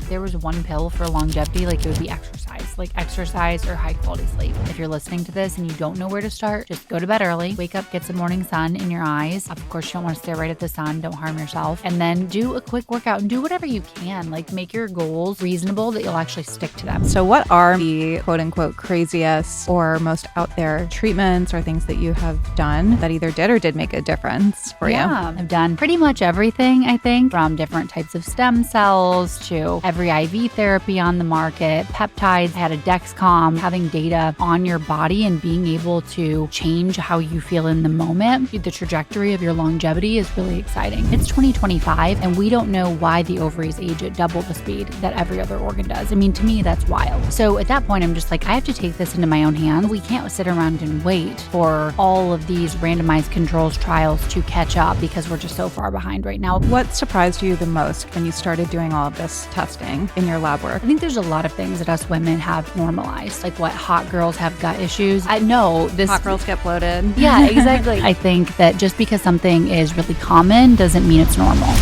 there was one pill for longevity, like it would be exercise or high quality sleep. If you're listening to this and you don't know where to start, just go to bed early, wake up, get some morning sun in your eyes. Of course, you don't want to stare right at the sun, don't harm yourself. And then do a quick workout and do whatever you can. Like make your goals reasonable that you'll actually stick to them. So what are the quote unquote craziest or most out there treatments or things that you have done that either did or did make a difference for you? Yeah, I've done pretty much everything, I think, from different types of stem cells to every IV therapy on the market, peptides. I had a Dexcom, having data on your body and being able to change how you feel in the moment. The trajectory of your longevity is really exciting. It's 2025 and we don't know why the ovaries age at double the speed that every other organ does. I mean, to me, that's wild. So at that point, I'm just like, I have to take this into my own hands. We can't sit around and wait for all of these randomized controls trials to catch up because we're just so far behind right now. What surprised you the most when you started doing all of this testing in your lab work? I think there's a lot of things that us women have normalized, like what hot girls have gut issues. I know this. Hot girls get bloated. Yeah, exactly. I think that just because something is really common doesn't mean it's normal.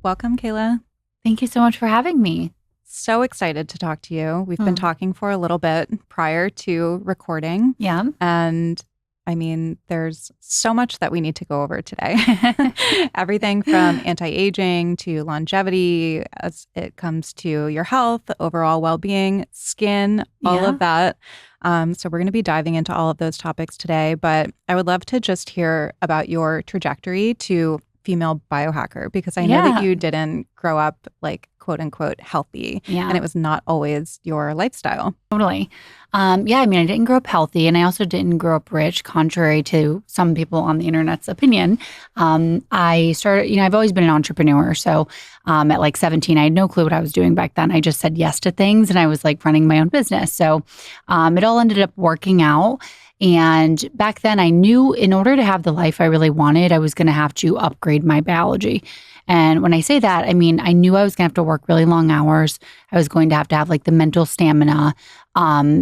Welcome, Kayla. Thank you so much for having me. So excited to talk to you. We've been talking for a little bit prior to recording. Yeah. And I mean, there's so much that we need to go over today. Everything from anti-aging to longevity as it comes to your health, overall well-being, skin, all of that. So we're going to be diving into all of those topics today. But I would love to just hear about your trajectory to female biohacker, because I know that you didn't grow up like quote unquote healthy. Yeah. And it was not always your lifestyle. Totally. I mean, I didn't grow up healthy and I also didn't grow up rich, contrary to some people on the internet's opinion. I started, I've always been an entrepreneur. So at like 17, I had no clue what I was doing back then. I just said yes to things and I was like running my own business. So it all ended up working out. And back then I knew in order to have the life I really wanted, I was going to have to upgrade my biology. And when I say that, I mean, I knew I was going to have to work really long hours. I was going to have like the mental stamina.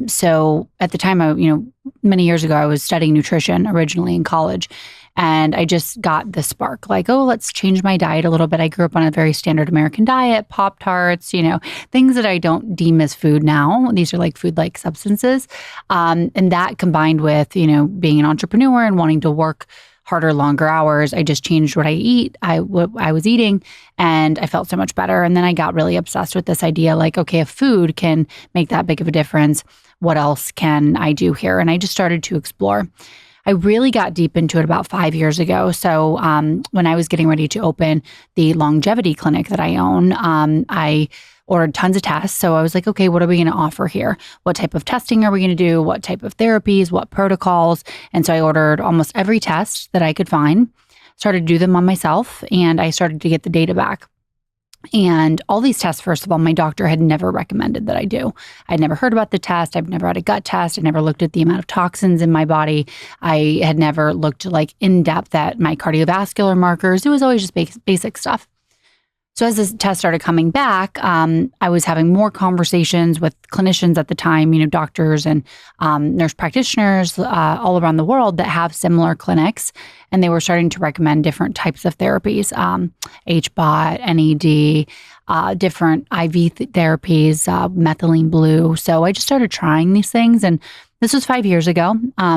So at the time, many years ago, I was studying nutrition originally in college. And I just got the spark like, oh, let's change my diet a little bit. I grew up on a very standard American diet, Pop-Tarts, things that I don't deem as food now. These are like food-like substances. And that combined with, being an entrepreneur and wanting to work harder, longer hours, I just changed what I eat, what I was eating, and I felt so much better. And then I got really obsessed with this idea like, okay, if food can make that big of a difference, what else can I do here? And I just started to explore. I really got deep into it about 5 years ago. So when I was getting ready to open the longevity clinic that I own, I ordered tons of tests. So I was like, okay, what are we going to offer here? What type of testing are we going to do? What type of therapies? What protocols? And so I ordered almost every test that I could find, started to do them on myself, and I started to get the data back. And all these tests, first of all, my doctor had never recommended that I do. I'd never heard about the test. I've never had a gut test. I never looked at the amount of toxins in my body. I had never looked like in depth at my cardiovascular markers. It was always just basic stuff. So as this test started coming back, I was having more conversations with clinicians at the time, doctors and nurse practitioners all around the world that have similar clinics. And they were starting to recommend different types of therapies, HBOT, NED, different IV therapies, methylene blue. So I just started trying these things. And this was 5 years ago.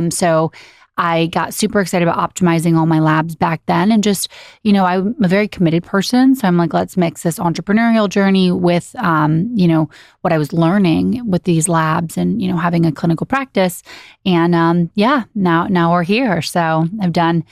So I got super excited about optimizing all my labs back then. And just, I'm a very committed person. So I'm like, let's mix this entrepreneurial journey with, what I was learning with these labs and, having a clinical practice. And now we're here. So I've done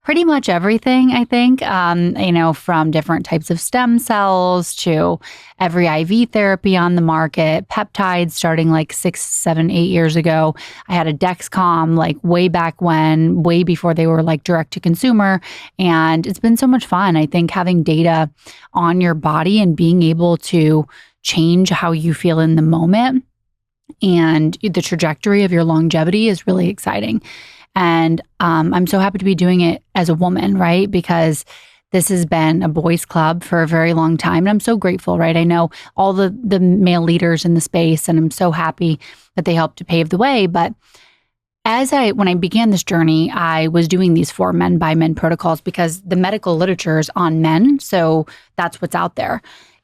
pretty much everything, I think, from different types of stem cells to every IV therapy on the market, peptides starting like 6, 7, 8 years ago. I had a Dexcom like way back when, way before they were like direct to consumer. And it's been so much fun. I think having data on your body and being able to change how you feel in the moment and the trajectory of your longevity is really exciting. And I'm so happy to be doing it as a woman, right? Because this has been a boys' club for a very long time. And I'm so grateful, right? I know all the male leaders in the space, and I'm so happy that they helped to pave the way. But when I began this journey, I was doing these for men by men protocols because the medical literature is on men. So that's what's out there.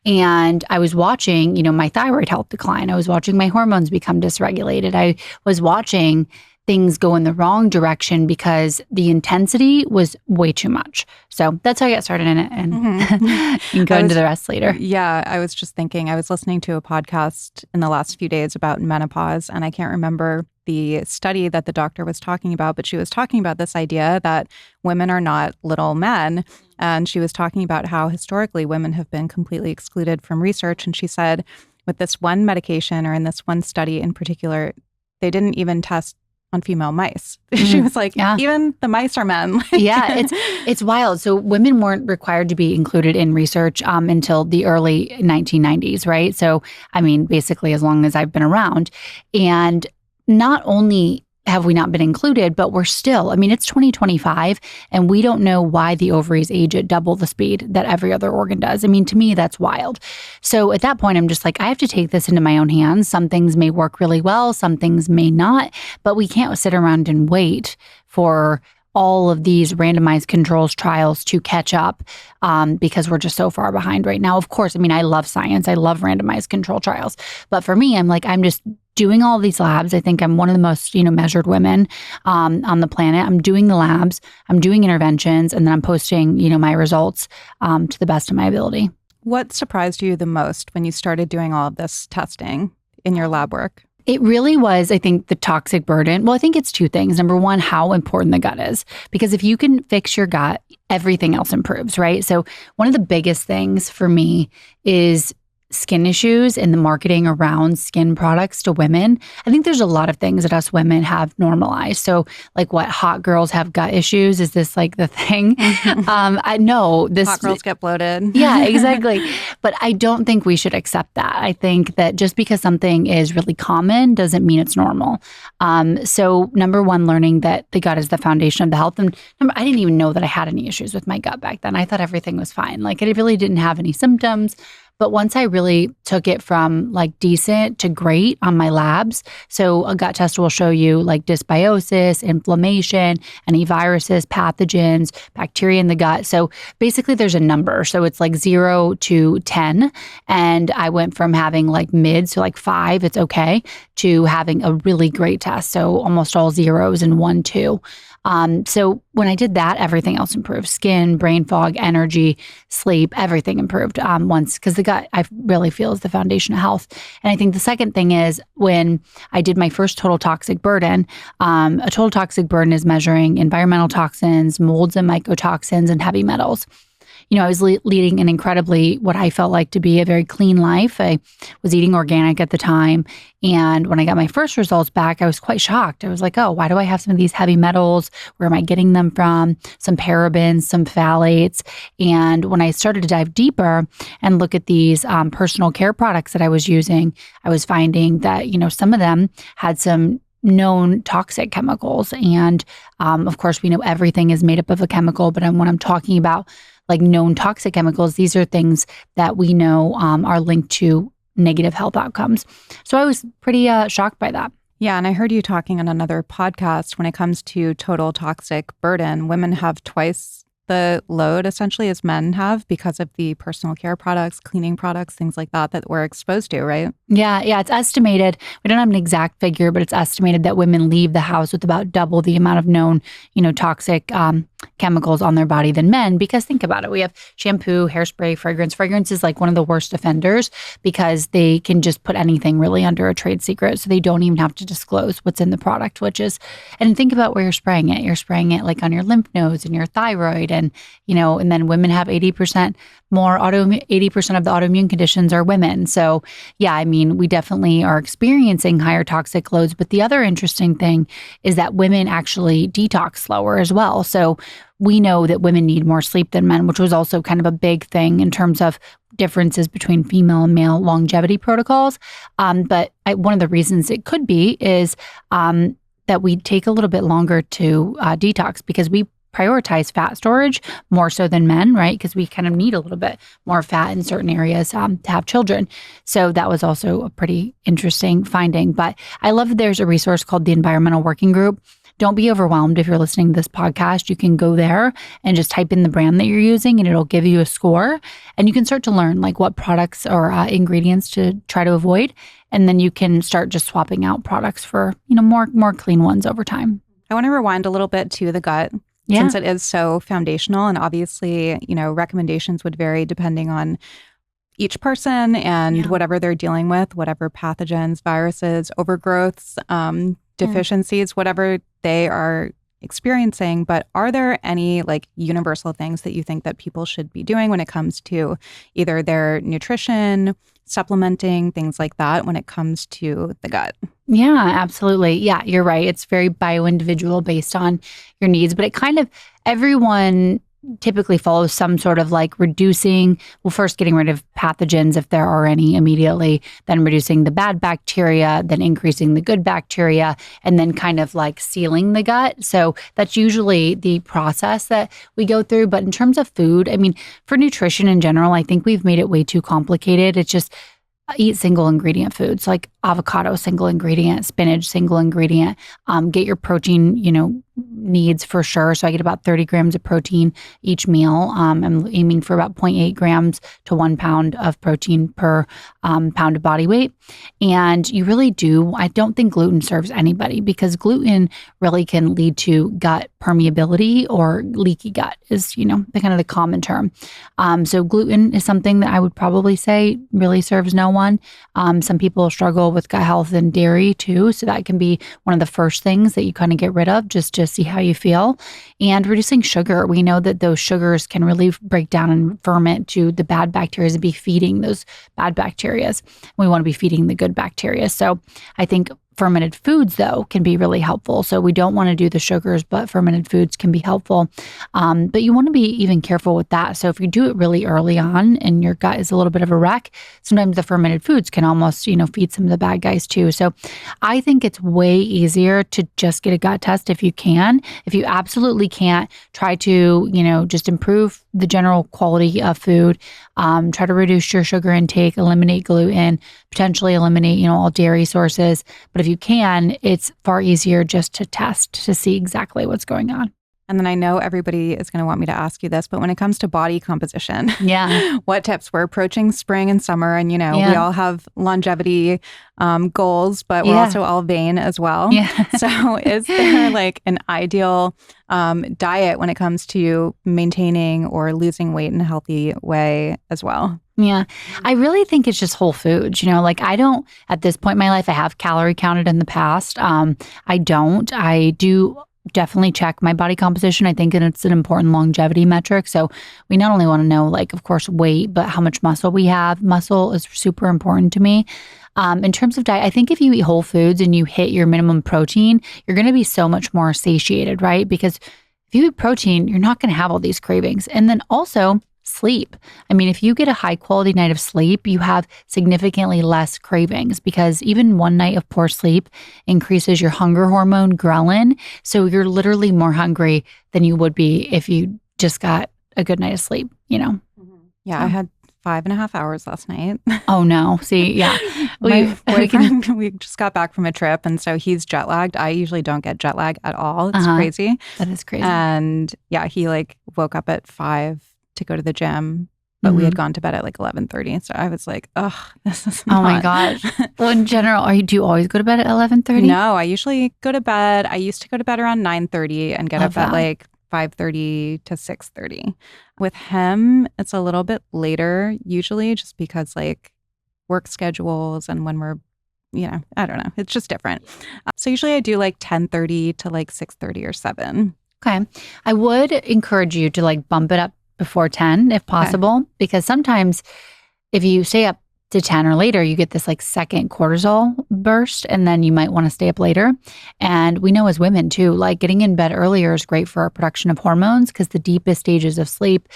And I was watching, my thyroid health decline. I was watching my hormones become dysregulated. I was watching things go in the wrong direction because the intensity was way too much. So that's how I got started in it, and you can go into the rest later. Yeah, I was just thinking, I was listening to a podcast in the last few days about menopause, and I can't remember the study that the doctor was talking about, but she was talking about this idea that women are not little men. And she was talking about how historically women have been completely excluded from research. And she said, with this one medication, or in this one study in particular, they didn't even test on female mice. She was like, even the mice are men. Yeah, it's wild. So women weren't required to be included in research until the early 1990s, right? So, I mean, basically as long as I've been around. And not only have we not been included, but we're still, it's 2025 and we don't know why the ovaries age at double the speed that every other organ does. To me, that's wild. So at that point, I'm just like, I have to take this into my own hands. Some things may work really well, some things may not, but we can't sit around and wait for all of these randomized controls trials to catch up because we're just so far behind right now. Of course, I love science. I love randomized control trials. But for me, I'm just doing all of these labs. I think I'm one of the most, measured women on the planet. I'm doing the labs, I'm doing interventions, and then I'm posting, my results to the best of my ability. What surprised you the most when you started doing all of this testing in your lab work? It really was, I think, the toxic burden. Well, I think it's two things. Number one, how important the gut is. Because if you can fix your gut, everything else improves, right? So one of the biggest things for me is skin issues and the marketing around skin products to women. I think there's a lot of things that us women have normalized. So like what, hot girls have gut issues? Is this like the thing? I know this. Hot girls get bloated. Yeah, exactly. But I don't think we should accept that. I think that just because something is really common doesn't mean it's normal. So number one, learning that the gut is the foundation of the health. And I didn't even know that I had any issues with my gut back then. I thought everything was fine. Like I really didn't have any symptoms. But once I really took it from like decent to great on my labs, so a gut test will show you like dysbiosis, inflammation, any viruses, pathogens, bacteria in the gut. So basically there's a number. So it's like 0 to 10. And I went from having like mid, so like 5, it's okay, to having a really great test. So almost all zeros and 1, 2. So when I did that, everything else improved. Skin, brain fog, energy, sleep, everything improved once, because the gut, I really feel, is the foundation of health. And I think the second thing is when I did my first total toxic burden, a total toxic burden is measuring environmental toxins, molds and mycotoxins, and heavy metals. I was leading an incredibly, what I felt like to be a very clean life. I was eating organic at the time. And when I got my first results back, I was quite shocked. I was like, oh, why do I have some of these heavy metals? Where am I getting them from? Some parabens, some phthalates. And when I started to dive deeper and look at these personal care products that I was using, I was finding that, some of them had some known toxic chemicals. And of course, we know everything is made up of a chemical, but when I'm talking about like known toxic chemicals, these are things that we know are linked to negative health outcomes. So I was pretty shocked by that. Yeah, and I heard you talking on another podcast when it comes to total toxic burden, women have twice the load essentially as men have because of the personal care products, cleaning products, things like that we're exposed to, right? Yeah, it's estimated. We don't have an exact figure, but it's estimated that women leave the house with about double the amount of known, toxic chemicals on their body than men. Because think about it, we have shampoo, hairspray, fragrance. Fragrance is like one of the worst offenders because they can just put anything really under a trade secret. So they don't even have to disclose what's in the product, and think about where you're spraying it. You're spraying it like on your lymph nodes and your thyroid. And then women have 80% more 80% of the autoimmune conditions are women. So yeah, we definitely are experiencing higher toxic loads. But the other interesting thing is that women actually detox slower as well. So we know that women need more sleep than men, which was also kind of a big thing in terms of differences between female and male longevity protocols. But one of the reasons it could be is that we take a little bit longer to detox because we prioritize fat storage more so than men, right? Because we kind of need a little bit more fat in certain areas to have children. So that was also a pretty interesting finding. But I love that there's a resource called the Environmental Working Group don't be overwhelmed if you're listening to this podcast. You can go there and just type in the brand that you're using and it'll give you a score. And you can start to learn like what products or ingredients to try to avoid. And then you can start just swapping out products for, more clean ones over time. I want to rewind a little bit to the gut. Yeah. Since it is so foundational, and obviously, recommendations would vary depending on each person and whatever they're dealing with, whatever pathogens, viruses, overgrowths, deficiencies, whatever they are experiencing. But are there any like universal things that you think that people should be doing when it comes to either their nutrition, supplementing, things like that, when it comes to the gut? Yeah, absolutely. Yeah, you're right. It's very bio-individual based on your needs, but it kind of, everyone typically follows some sort of like reducing, well, first getting rid of pathogens if there are any immediately, then reducing the bad bacteria, then increasing the good bacteria, and then kind of like sealing the gut. So that's usually the process that we go through. But in terms of food, I mean, for nutrition in general, I think we've made it way too complicated. It's just eat single ingredient foods like avocado, single ingredient, spinach, single ingredient. Get your protein, needs for sure. So I get about 30 grams of protein each meal. I'm aiming for about 0.8 grams to 1 pound of protein per pound of body weight. And you really do, I don't think gluten serves anybody because gluten really can lead to gut permeability or leaky gut is, the kind of the common term. So gluten is something that I would probably say really serves no one. Some people struggle with gut health and dairy too. So that can be one of the first things that you kind of get rid of just to see how you feel. And reducing sugar. We know that those sugars can really break down and ferment to the bad bacteria and be feeding those bad bacteria. We want to be feeding the good bacteria. So I think fermented foods, though, can be really helpful. So we don't want to do the sugars, but fermented foods can be helpful. But you want to be even careful with that. So if you do it really early on and your gut is a little bit of a wreck, sometimes the fermented foods can almost, feed some of the bad guys too. So I think it's way easier to just get a gut test if you can. If you absolutely can't, try to, just improve the general quality of food, try to reduce your sugar intake, eliminate gluten, potentially eliminate, all dairy sources. But if you can, it's far easier just to test to see exactly what's going on. And then I know everybody is going to want me to ask you this, but when it comes to body composition, what tips? We're approaching spring and summer, and we all have longevity goals, but we're also all vain as well. So is there like an ideal diet when it comes to maintaining or losing weight in a healthy way as well? Yeah, I really think it's just whole foods. I don't, at this point in my life, I have calorie counted in the past. I do definitely check my body composition. I think it's an important longevity metric. So we not only want to know, of course, weight, but how much muscle we have. Muscle is super important to me. In terms of diet, I think if you eat whole foods and you hit your minimum protein, you're going to be so much more satiated, right? Because if you eat protein, you're not going to have all these cravings. And then also sleep. I mean, if you get a high quality night of sleep, you have significantly less cravings because even one night of poor sleep increases your hunger hormone, ghrelin. So you're literally more hungry than you would be if you just got a good night of sleep, Yeah, I had 5.5 hours last night. Oh no. See, yeah. My boyfriend, we just got back from a trip, and so he's jet lagged. I usually don't get jet lag at all. It's crazy. That is crazy. And yeah, he woke up at 5 to go to the gym, but we had gone to bed at 11:30. So I was like, "Ugh, this is not." Oh my gosh. Well, in general, do you always go to bed at 11:30? No, I usually go to bed. I used to go to bed around 9:30 and get up at 5:30 to 6:30. With him, it's a little bit later usually, just because work schedules and when we're, I don't know. It's just different. So usually I do 10:30 to 6:30 or 7. Okay. I would encourage you to bump it up before 10 if possible, because sometimes if you stay up to 10 or later, you get this second cortisol burst, and then you might want to stay up later. And we know as women too, getting in bed earlier is great for our production of hormones because the deepest stages of sleep,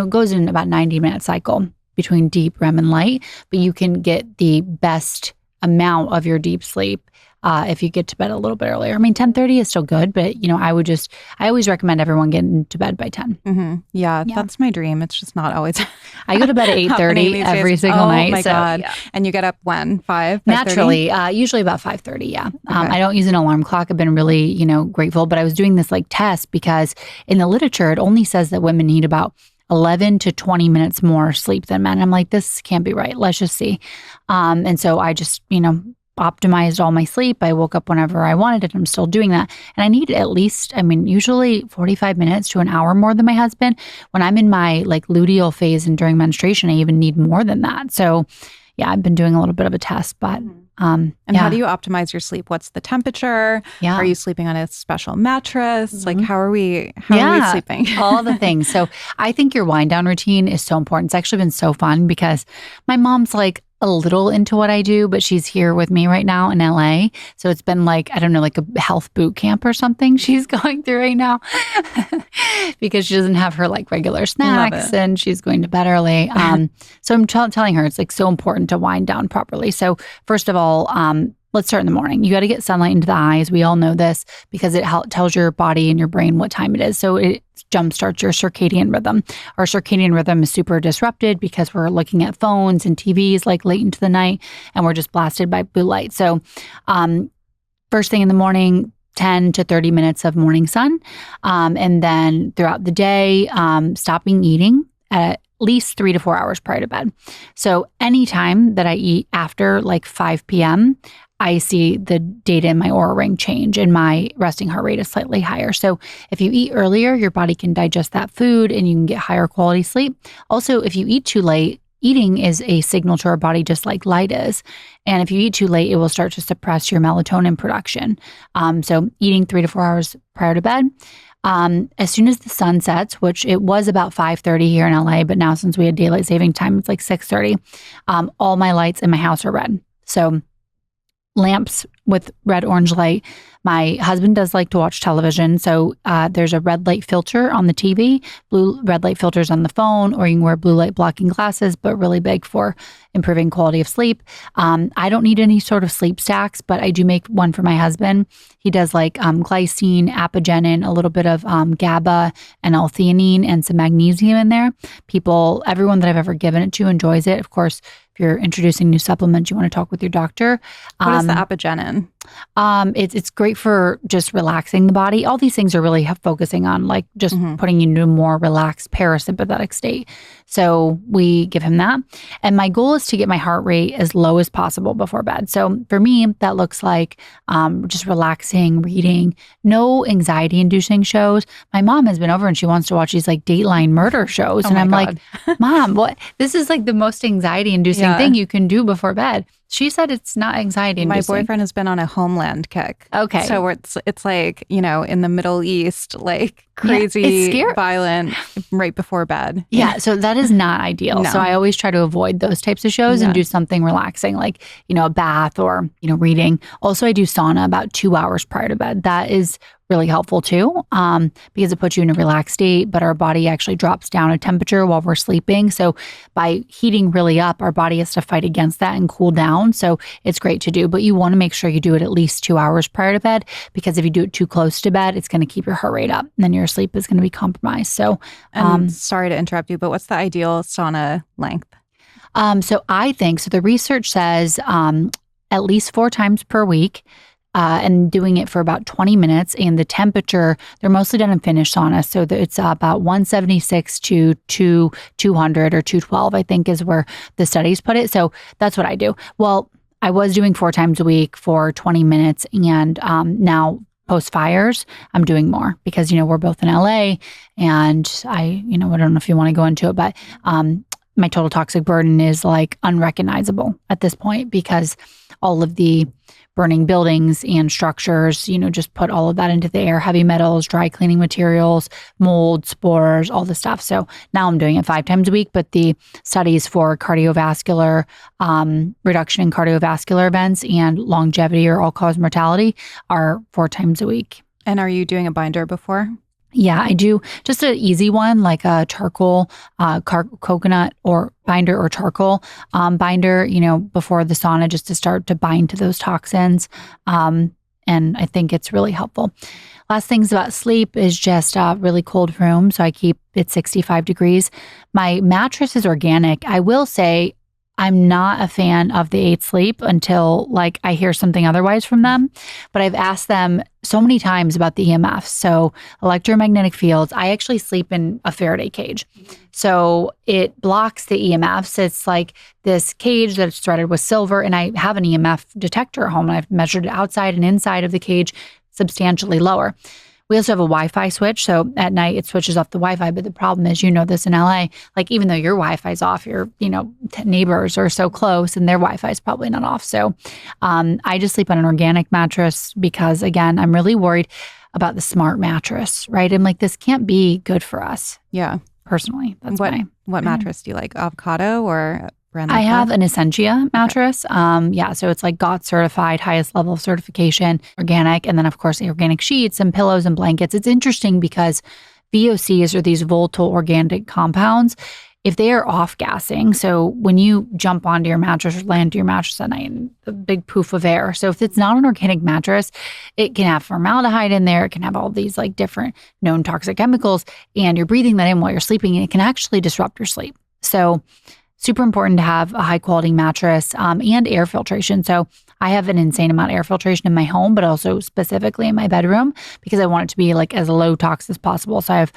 goes in about 90-minute cycle between deep REM and light, but you can get the best amount of your deep sleep if you get to bed a little bit earlier. I mean, 10:30 is still good, but I always recommend everyone getting to bed by 10. Mm-hmm. Yeah, that's my dream. It's just not always. I go to bed at 8:30 every single night. Oh my God. Yeah. And you get up when? 5? Naturally, usually about 5:30. Yeah. Okay. I don't use an alarm clock. I've been really, grateful, but I was doing this like test because in the literature, it only says that women need about 11 to 20 minutes more sleep than men. I'm like, this can't be right. Let's just see. And so I just, optimized all my sleep. I woke up whenever I wanted it. I'm still doing that. And I need at least, usually 45 minutes to an hour more than my husband. When I'm in my like luteal phase and during menstruation, I even need more than that. So yeah, I've been doing a little bit of a test, but and how do you optimize your sleep? What's the temperature? Yeah. Are you sleeping on a special mattress? Mm-hmm. Like how are we sleeping? All the things. So I think your wind down routine is so important. It's actually been so fun because my mom's like a little into what I do, but she's here with me right now in LA. So it's been like, I don't know, like a health boot camp or something she's going through right now because she doesn't have her like regular snacks and she's going to bed early. So I'm telling her it's like so important to wind down properly. So first of all, let's start in the morning. You got to get sunlight into the eyes. We all know this because it tells your body and your brain what time it is. So it jumpstarts your circadian rhythm. Our circadian rhythm is super disrupted because we're looking at phones and TVs like late into the night and we're just blasted by blue light. So first thing in the morning, 10 to 30 minutes of morning sun. And then throughout the day, stopping eating at least 3 to 4 hours prior to bed. So anytime that I eat after like 5 p.m., I see the data in my Oura ring change and my resting heart rate is slightly higher. So if you eat earlier, your body can digest that food and you can get higher quality sleep. Also, if you eat too late, eating is a signal to our body just like light is. And if you eat too late, it will start to suppress your melatonin production. So eating 3 to 4 hours prior to bed. As soon as the sun sets, which it was about 5:30 here in LA, but now since we had daylight saving time, it's like 6:30. All my lights in my house are red. So lamps with red, orange light. My husband does like to watch television. So there's a red light filter on the TV, blue red light filters on the phone, or you can wear blue light blocking glasses, but really big for improving quality of sleep. I don't need any sort of sleep stacks, but I do make one for my husband. He does like glycine, apigenin, a little bit of GABA and L-theanine and some magnesium in there. Everyone that I've ever given it to enjoys it. Of course, if you're introducing new supplements, you want to talk with your doctor. What is the apigenin? It's great for just relaxing the body. All these things are really focusing on like just putting you into a more relaxed parasympathetic state. So we give him that. And my goal is to get my heart rate as low as possible before bed. So for me, that looks like just relaxing, reading, no anxiety inducing shows. My mom has been over and she wants to watch these like Dateline murder shows. And I'm like, Mom, what? This is like the most anxiety inducing thing you can do before bed. She said it's not anxiety inducing. My boyfriend has been on a Homeland kick. Okay. So it's like, in the Middle East, like crazy, violent right before bed. Yeah. So that is not ideal. No. So I always try to avoid those types of shows and do something relaxing like, a bath or, reading. Also, I do sauna about 2 hours prior to bed. That is really helpful too, because it puts you in a relaxed state, but our body actually drops down a temperature while we're sleeping. So by heating really up, our body has to fight against that and cool down. So it's great to do, but you want to make sure you do it at least 2 hours prior to bed, because if you do it too close to bed, it's going to keep your heart rate up and then your sleep is going to be compromised. So, sorry to interrupt you, but what's the ideal sauna length? So the research says, at least 4 times per week. And doing it for about 20 minutes. And the temperature, they're mostly done in Finnish saunas. So it's about 176 to 200 or 212, I think is where the studies put it. So that's what I do. Well, I was doing 4 times a week for 20 minutes. And now post fires, I'm doing more because, we're both in LA and I don't know if you want to go into it, but my total toxic burden is like unrecognizable at this point because all of the burning buildings and structures, just put all of that into the air, heavy metals, dry cleaning materials, mold, spores, all the stuff. So now I'm doing it 5 times a week, but the studies for cardiovascular, reduction in cardiovascular events and longevity or all-cause mortality are 4 times a week. And are you doing a binder before? Yeah, I do just an easy one like a charcoal, coconut or binder or charcoal binder, before the sauna just to start to bind to those toxins. And I think it's really helpful. Last things about sleep is just a really cold room. So I keep it 65 degrees. My mattress is organic. I will say I'm not a fan of the 8 Sleep until like I hear something otherwise from them. But I've asked them so many times about the EMFs. So electromagnetic fields, I actually sleep in a Faraday cage. So it blocks the EMFs. It's like this cage that's threaded with silver. And I have an EMF detector at home. And I've measured it outside and inside of the cage substantially lower. We also have a Wi-Fi switch. So at night it switches off the Wi-Fi. But the problem is, this in LA, like even though your Wi-Fi is off, your, neighbors are so close and their Wi-Fi is probably not off. So I just sleep on an organic mattress because again, I'm really worried about the smart mattress, right? I'm like, this can't be good for us. Yeah. Personally, that's what mattress do you like? Avocado or brand? I have an Essentia mattress. Okay. So it's like GOTS certified, highest level of certification, organic. And then of course, the organic sheets and pillows and blankets. It's interesting because VOCs are these volatile organic compounds. If they are off-gassing, so when you jump onto your mattress or land to your mattress at night, and the big poof of air. So if it's not an organic mattress, it can have formaldehyde in there. It can have all these like different known toxic chemicals, and you're breathing that in while you're sleeping, and it can actually disrupt your sleep. So super important to have a high quality mattress and air filtration. So I have an insane amount of air filtration in my home, but also specifically in my bedroom because I want it to be like as low tox as possible. So I have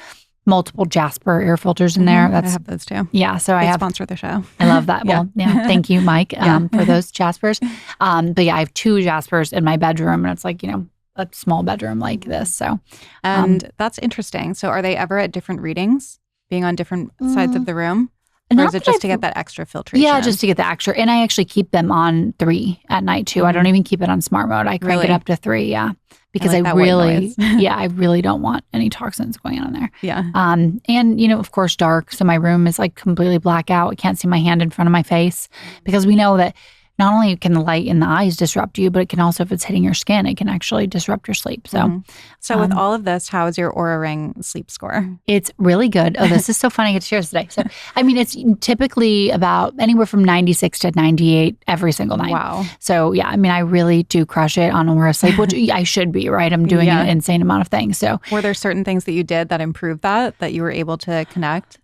multiple Jasper air filters in there. I have those too. Yeah. So I have sponsor the show. I love that. Well, yeah. Thank you, Mike, for those Jaspers. But yeah, I have 2 Jaspers in my bedroom and it's like, a small bedroom like this. So, and that's interesting. So are they ever at different readings, being on different sides of the room? Or is it just to get that extra filtration? Yeah, just to get the extra. And I actually keep them on 3 at night too. I don't even keep it on smart mode. I crank it up to 3. Yeah. Because I really, I really don't want any toxins going on there. Yeah. And, of course, dark. So my room is like completely blackout. I can't see my hand in front of my face because we know that not only can the light in the eyes disrupt you, but it can also, if it's hitting your skin, it can actually disrupt your sleep. So, so with all of this, how is your Oura Ring sleep score? It's really good. Oh, this is so funny I get to share this today. So, it's typically about anywhere from 96 to 98 every single night. Wow. So, yeah, I really do crush it on Oura Sleep, which I should be, right? I'm doing an insane amount of things. So, were there certain things that you did that improved that you were able to connect?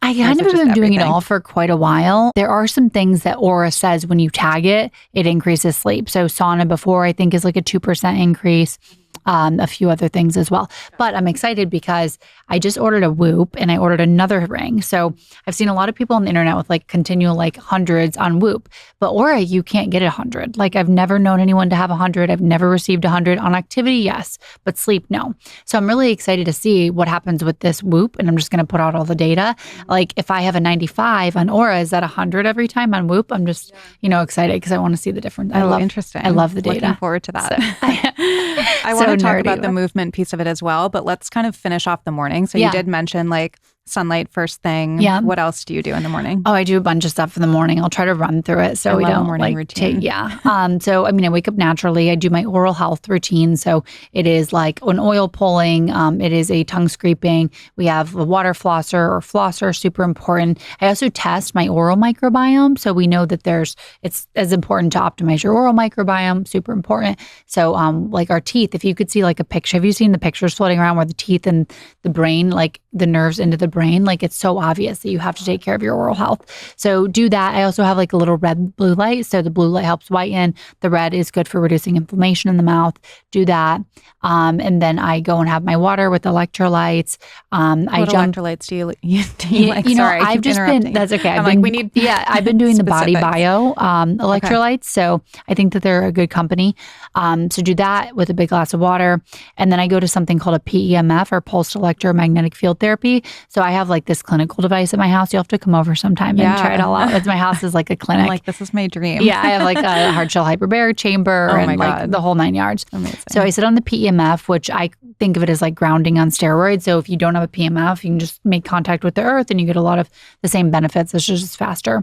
I kind of have been doing it all for quite a while. There are some things that Oura says when you tag it, it increases sleep. So sauna before I think is like a 2% increase. A few other things as well. But I'm excited because I just ordered a Whoop and I ordered another ring. So I've seen a lot of people on the internet with like continual like hundreds on Whoop. But Oura, you can't get 100. Like I've never known anyone to have 100. I've never received 100. On activity, yes. But sleep, no. So I'm really excited to see what happens with this Whoop. And I'm just going to put out all the data. Like if I have a 95 on Oura, is that 100 every time on Whoop? I'm just, excited because I want to see the difference. Interesting. I love the data. Looking forward to that. So, I want to talk about the movement piece of it as well, but let's kind of finish off the morning. So you did mention like sunlight first thing. Yeah. What else do you do in the morning? Oh, I do a bunch of stuff in the morning. I'll try to run through it so we don't morning routine. So I wake up naturally. I do my oral health routine. So it is like an oil pulling. It is a tongue scraping. We have a water flosser, super important. I also test my oral microbiome. So we know that it's as important to optimize your oral microbiome, super important. So like our teeth, if you could see like a picture, have you seen the pictures floating around where the teeth and the brain, like the nerves into the brain, like it's so obvious that you have to take care of your oral health. So do that. I also have like a little red blue light. So the blue light helps whiten. The red is good for reducing inflammation in the mouth. Do that. And then I go and have my water with electrolytes. Electrolytes do you like? Sorry, I've just been, that's okay. I've been doing the Body Bio electrolytes. Okay. So I think that they're a good company. So do that with a big glass of water. And then I go to something called a PEMF or pulsed electromagnetic field therapy. So I have like this clinical device at my house. You'll have to come over sometime and try it all out. My house is like a clinic. I'm like, this is my dream. Yeah, I have like a hard shell hyperbaric chamber and like the whole 9 yards. Amazing. So I sit on the PEMF, which I think of it as like grounding on steroids. So if you don't have a PEMF, you can just make contact with the earth and you get a lot of the same benefits. It's just faster.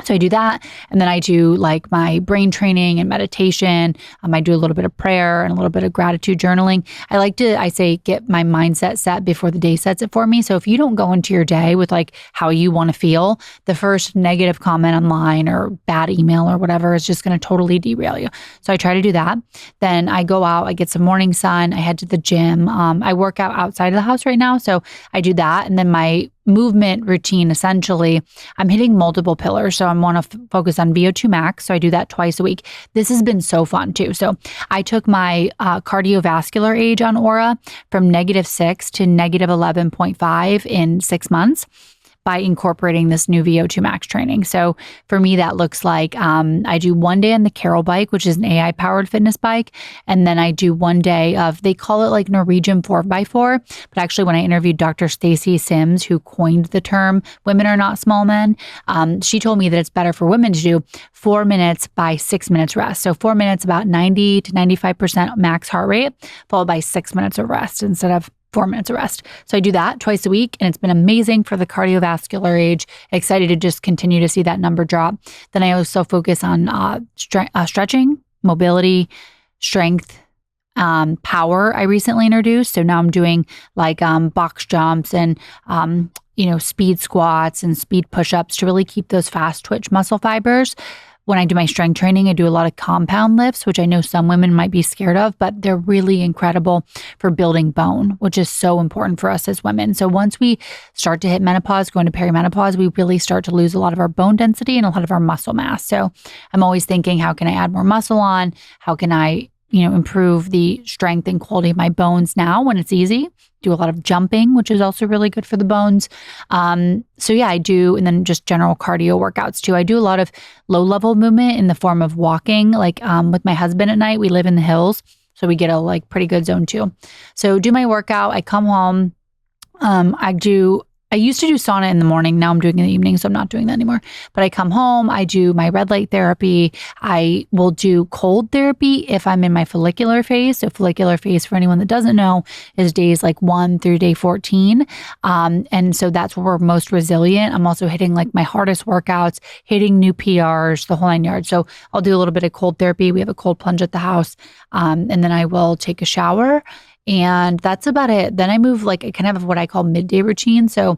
So I do that. And then I do like my brain training and meditation. I do a little bit of prayer and a little bit of gratitude journaling. I say, get my mindset set before the day sets it for me. So if you don't go into your day with like how you want to feel, the first negative comment online or bad email or whatever is just going to totally derail you. So I try to do that. Then I go out, I get some morning sun, I head to the gym. I work out outside of the house right now. So I do that. And then my movement routine, essentially, I'm hitting multiple pillars. So I want to focus on VO2 max. So I do that twice a week. This has been so fun too. So I took my cardiovascular age on Aura from -6 to -11.5 in 6 months by incorporating this new VO2 max training. So for me, that looks like I do one day on the Carol bike, which is an AI powered fitness bike. And then I do one day of, they call it like Norwegian 4x4. But actually, when I interviewed Dr. Stacy Sims, who coined the term women are not small men, she told me that it's better for women to do 4 minutes by 6 minutes rest. So 4 minutes, about 90 to 95% max heart rate, followed by 6 minutes of rest instead of 4 minutes of rest. So I do that twice a week, and it's been amazing for the cardiovascular age. Excited to just continue to see that number drop. Then I also focus on stretching, mobility, strength, power I recently introduced. So now I'm doing like box jumps and speed squats and speed push-ups to really keep those fast twitch muscle fibers. When I do my strength training, I do a lot of compound lifts, which I know some women might be scared of, but they're really incredible for building bone, which is so important for us as women. So once we start to hit menopause, go into perimenopause, we really start to lose a lot of our bone density and a lot of our muscle mass. So I'm always thinking, how can I add more muscle on? How can I improve the strength and quality of my bones now when it's easy? Do a lot of jumping, which is also really good for the bones. So yeah, I do. And then just general cardio workouts too. I do a lot of low level movement in the form of walking, like with my husband at night. We live in the hills, so we get a like pretty good zone too. So do my workout. I come home. I used to do sauna in the morning. Now I'm doing it in the evening, so I'm not doing that anymore. But I come home, I do my red light therapy. I will do cold therapy if I'm in my follicular phase. So follicular phase, for anyone that doesn't know, is days like 1 through day 14. And so that's where we're most resilient. I'm also hitting like my hardest workouts, hitting new PRs, the whole 9 yards. So I'll do a little bit of cold therapy. We have a cold plunge at the house. And then I will take a shower. And that's about it. Then I move like I kind of have what I call midday routine. So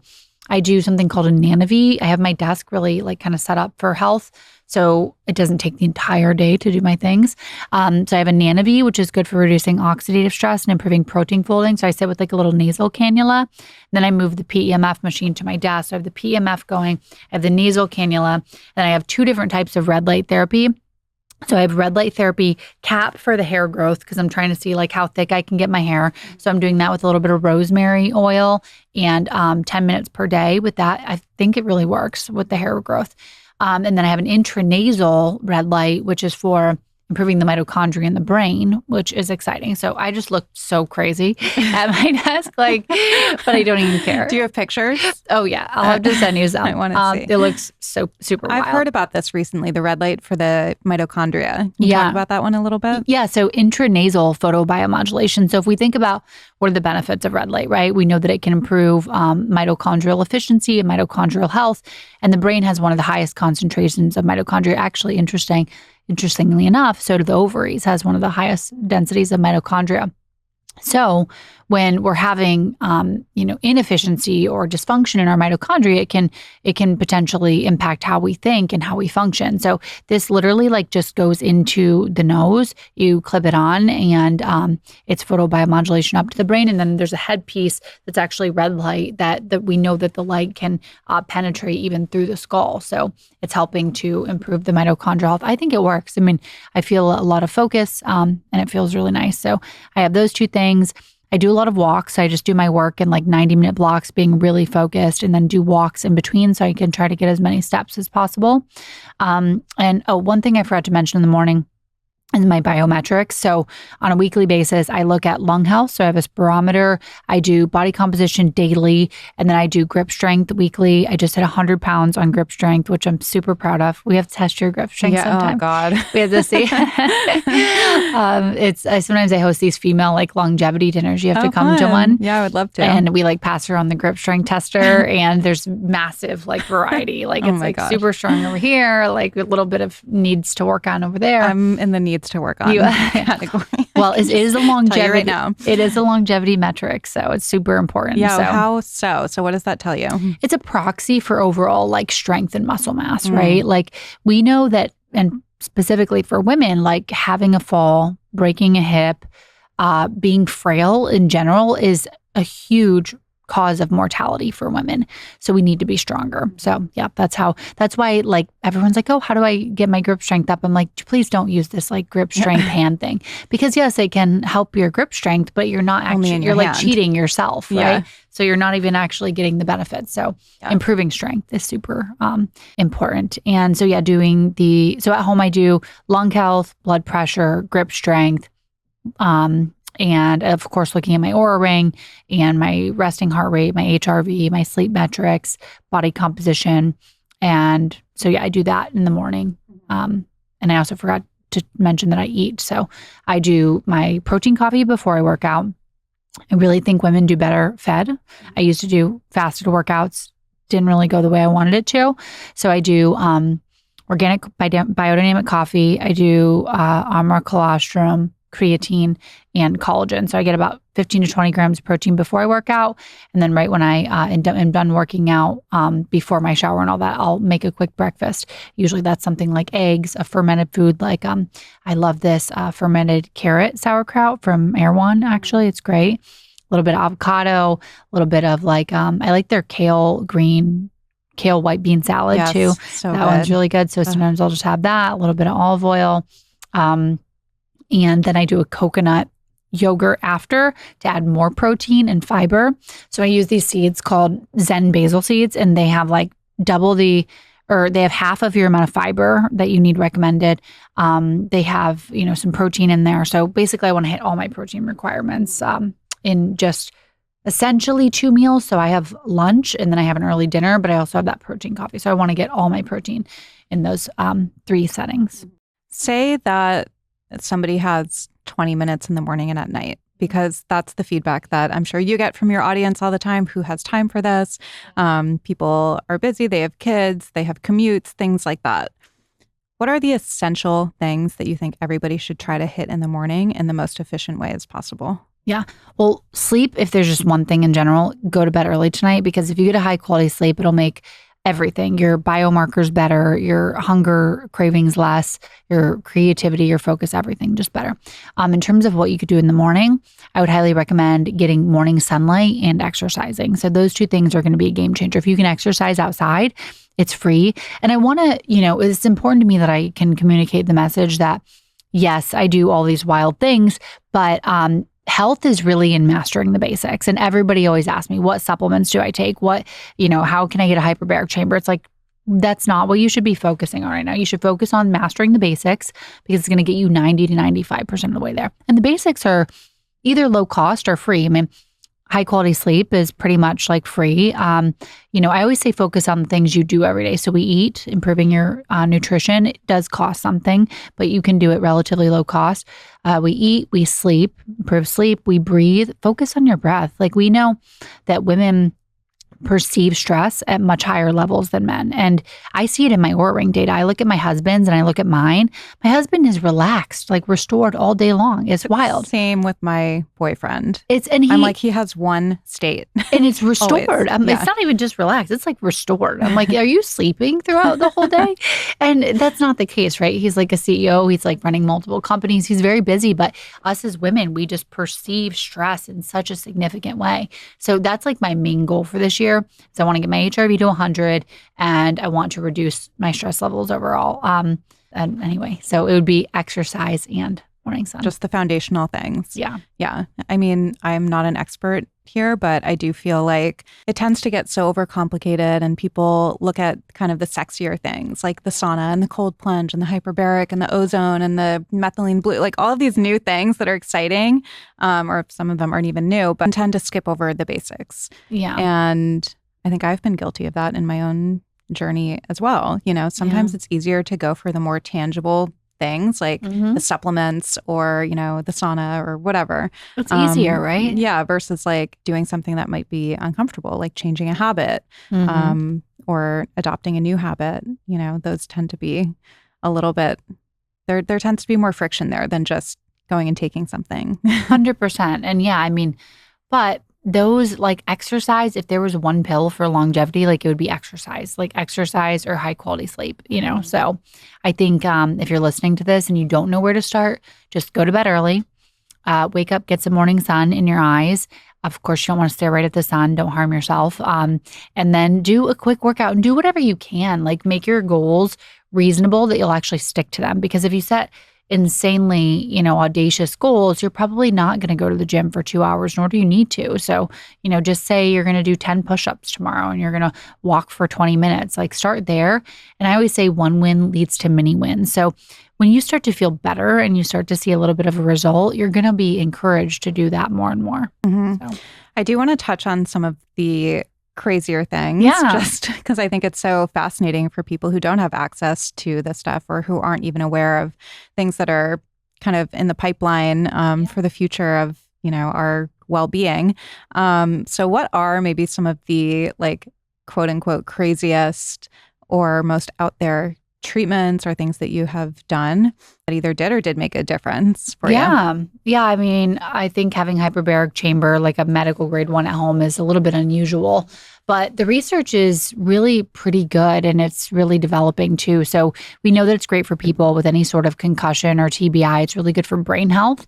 I do something called a Nanovi. I have my desk really like kind of set up for health. So it doesn't take the entire day to do my things. So I have a Nanovi, which is good for reducing oxidative stress and improving protein folding. So I sit with like a little nasal cannula. Then I move the PEMF machine to my desk. So I have the PEMF going. I have the nasal cannula. Then I have 2 different types of red light therapy. So I have red light therapy cap for the hair growth because I'm trying to see like how thick I can get my hair. So I'm doing that with a little bit of rosemary oil and 10 minutes per day with that. I think it really works with the hair growth. And then I have an intranasal red light, which is for improving the mitochondria in the brain, which is exciting. So I just looked so crazy at my desk, like, but I don't even care. Do you have pictures? Oh yeah, I'll have to send you some. I want to see. It looks so super wild. I've heard about this recently, the red light for the mitochondria. Can you talk about that one a little bit? Yeah, so intranasal photobiomodulation. So if we think about what are the benefits of red light, right? We know that it can improve mitochondrial efficiency and mitochondrial health, and the brain has one of the highest concentrations of mitochondria. Actually, Interestingly enough, so do the ovaries, has one of the highest densities of mitochondria. So when we're having, inefficiency or dysfunction in our mitochondria, it can potentially impact how we think and how we function. So this literally like just goes into the nose. You clip it on, and it's photobiomodulation up to the brain. And then there's a headpiece that's actually red light that we know that the light can penetrate even through the skull. So it's helping to improve the mitochondrial health. I think it works. I mean, I feel a lot of focus, and it feels really nice. So I have those 2 things. I do a lot of walks. I just do my work in like 90-minute blocks, being really focused, and then do walks in between so I can try to get as many steps as possible. And one thing I forgot to mention in the morning, and my biometrics. So on a weekly basis, I look at lung health. So I have a spirometer. I do body composition daily, and then I do grip strength weekly. I just hit 100 pounds on grip strength, which I'm super proud of. We have to test your grip strength sometime. Oh God. We have to see. Sometimes I host these female like longevity dinners. You have to come to one. Yeah, I would love to. And we like pass around the grip strength tester, and there's massive like variety. Like it's like super strong over here, like a little bit of needs to work on over there. I'm in the needs to work on category. Well, it is a longevity right now. It is a longevity metric, so it's super important. Yeah. So, how so? So what does that tell you? It's a proxy for overall like strength and muscle mass, right? Like we know that, and specifically for women, like having a fall, breaking a hip, being frail in general is a huge cause of mortality for women. So we need to be stronger. So yeah, that's why like everyone's like, oh, how do I get my grip strength up? I'm like, please don't use this like grip strength hand thing, because yes, it can help your grip strength, but you're not actually, you're like cheating yourself, right? Yeah. So you're not even actually getting the benefits. So improving strength is super important. And so yeah, so at home I do lung health, blood pressure, grip strength, and of course, looking at my Oura ring and my resting heart rate, my HRV, my sleep metrics, body composition. And so, yeah, I do that in the morning. And I also forgot to mention that I eat. So I do my protein coffee before I work out. I really think women do better fed. I used to do fasted workouts, didn't really go the way I wanted it to. So I do organic biodynamic coffee. I do Armor colostrum, creatine, and collagen. So I get about 15 to 20 grams of protein before I work out. And then right when I am done working out, before my shower and all that, I'll make a quick breakfast. Usually that's something like eggs, a fermented food. Like I love this fermented carrot sauerkraut from Erewhon, actually. It's great. A little bit of avocado, a little bit of like, I like their kale white bean salad too. So that one's really good. So sometimes I'll just have that, a little bit of olive oil. And then I do a coconut yogurt after to add more protein and fiber. So I use these seeds called Zen basil seeds, and they have like they have half of your amount of fiber that you need recommended. They have, some protein in there. So basically I want to hit all my protein requirements in just essentially 2 meals. So I have lunch and then I have an early dinner, but I also have that protein coffee. So I want to get all my protein in those 3 settings. Say that somebody has 20 minutes in the morning and at night, because that's the feedback that I'm sure you get from your audience all the time. Who has time for this? People are busy. They have kids. They have commutes, things like that. What are the essential things that you think everybody should try to hit in the morning in the most efficient way as possible? Yeah. Well, sleep, if there's just one thing in general, go to bed early tonight, because if you get a high quality sleep, it'll make everything, your biomarkers better, your hunger cravings less, your creativity, your focus, everything just better. In terms of what you could do in the morning, I would highly recommend getting morning sunlight and exercising. So those 2 things are going to be a game changer. If you can exercise outside, it's free. And I want to, it's important to me that I can communicate the message that, yes, I do all these wild things, but health is really in mastering the basics. And everybody always asks me, what supplements do I take? How can I get a hyperbaric chamber? It's like, that's not what you should be focusing on right now. You should focus on mastering the basics, because it's going to get you 90 to 95% of the way there. And the basics are either low cost or free. I mean, high quality sleep is pretty much like free. I always say focus on the things you do every day. So we eat, improving your nutrition. It does cost something, but you can do it relatively low cost. We eat, we sleep, improve sleep, we breathe, focus on your breath. Like we know that women perceive stress at much higher levels than men. And I see it in my Oura ring data. I look at my husband's and I look at mine. My husband is relaxed, like restored all day long. It's wild. Same with my boyfriend. I'm like, he has one state. And it's restored. It's not even just relaxed. It's like restored. I'm like, are you sleeping throughout the whole day? And that's not the case, right? He's like a CEO. He's like running multiple companies. He's very busy. But us as women, we just perceive stress in such a significant way. So that's like my main goal for this year. So I want to get my HRV to 100, and I want to reduce my stress levels overall. And anyway, so it would be exercise and morning sun. Just the foundational things. Yeah. Yeah. I mean, I'm not an expert here, but I do feel like it tends to get so overcomplicated and people look at kind of the sexier things like the sauna and the cold plunge and the hyperbaric and the ozone and the methylene blue, like all of these new things that are exciting, or some of them aren't even new, but tend to skip over the basics. Yeah. And I think I've been guilty of that in my own journey as well. Sometimes it's easier to go for the more tangible things like the supplements or, the sauna or whatever. It's easier, right? Yeah, versus like doing something that might be uncomfortable, like changing a habit or adopting a new habit. Those tend to be a little bit, there tends to be more friction there than just going and taking something. 100%. And yeah, I mean, but those like exercise, if there was one pill for longevity, like it would be exercise, like exercise or high quality sleep, So I think if you're listening to this and you don't know where to start, just go to bed early, wake up, get some morning sun in your eyes. Of course, you don't want to stare right at the sun. Don't harm yourself. And then do a quick workout and do whatever you can. Like make your goals reasonable that you'll actually stick to them. Because if you set insanely, audacious goals, you're probably not going to go to the gym for 2 hours, nor do you need to. So, just say you're going to do 10 push-ups tomorrow and you're going to walk for 20 minutes, like start there. And I always say one win leads to many wins. So when you start to feel better and you start to see a little bit of a result, you're going to be encouraged to do that more and more. So. I do want to touch on some of the crazier things, just because I think it's so fascinating for people who don't have access to this stuff or who aren't even aware of things that are kind of in the pipeline for the future of, our well-being. So what are maybe some of the like quote unquote craziest or most out there treatments or things that you have done that either did or did make a difference for you? Yeah. I mean, I think having hyperbaric chamber, like a medical grade one at home, is a little bit unusual, but the research is really pretty good and it's really developing too. So we know that it's great for people with any sort of concussion or TBI. It's really good for brain health.